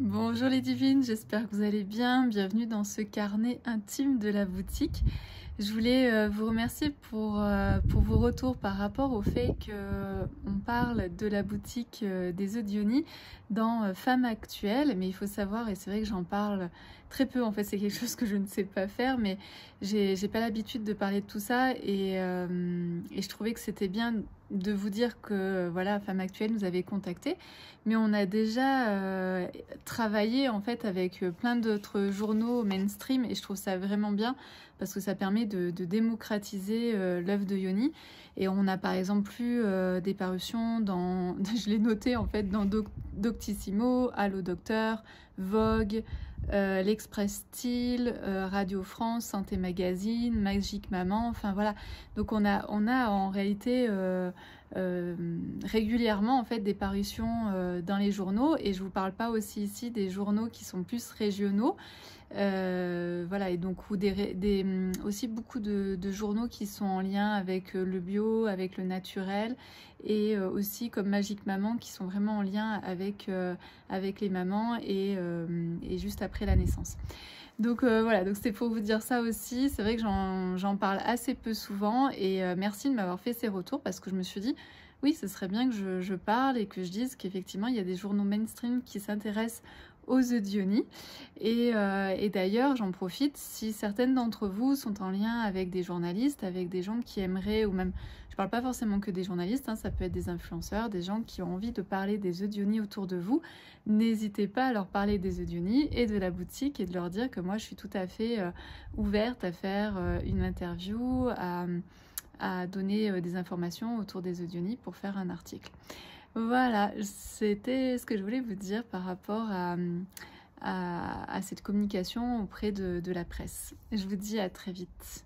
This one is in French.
Bonjour les divines, j'espère que vous allez bien. Bienvenue dans ce carnet intime de la boutique. Je voulais vous remercier pour vos retours par rapport au fait qu'on parle de la boutique des Odioni dans Femmes Actuelles. Mais il faut savoir, et c'est vrai que j'en parle très peu, en fait c'est quelque chose que je ne sais pas faire, mais j'ai pas l'habitude de parler de tout ça et je trouvais que c'était bien de vous dire que voilà, Femmes Actuelles nous avait contacté, mais on a déjà travaillé en fait avec plein d'autres journaux mainstream et je trouve ça vraiment bien parce que ça permet de démocratiser l'œuvre de Yoni. Et on a par exemple eu des parutions dans, je l'ai noté en fait, dans Doctissimo, Allo Docteur, Vogue, l'Express Style, Radio France, Santé Magazine, Magique Maman, enfin voilà. Donc on a en réalité régulièrement en fait des parutions dans les journaux, et je vous parle pas aussi ici des journaux qui sont plus régionaux, voilà, et donc aussi beaucoup de journaux qui sont en lien avec le bio, avec le naturel, et aussi comme Magique Maman qui sont vraiment en lien avec les mamans et juste après la naissance. Donc voilà, donc c'était pour vous dire ça aussi. C'est vrai que j'en parle assez peu souvent, et merci de m'avoir fait ces retours parce que je me suis dit oui, ce serait bien que je parle et que je dise qu'effectivement il y a des journaux mainstream qui s'intéressent aux Odioni. Et d'ailleurs j'en profite, si certaines d'entre vous sont en lien avec des journalistes, avec des gens qui aimeraient, ou même, je parle pas forcément que des journalistes, hein, ça peut être des influenceurs, des gens qui ont envie de parler des Odioni autour de vous, n'hésitez pas à leur parler des Odioni et de la boutique et de leur dire que moi je suis tout à fait ouverte à faire une interview, à donner des informations autour des Odioni pour faire un article. Voilà, c'était ce que je voulais vous dire par rapport à cette communication auprès de la presse. Je vous dis à très vite.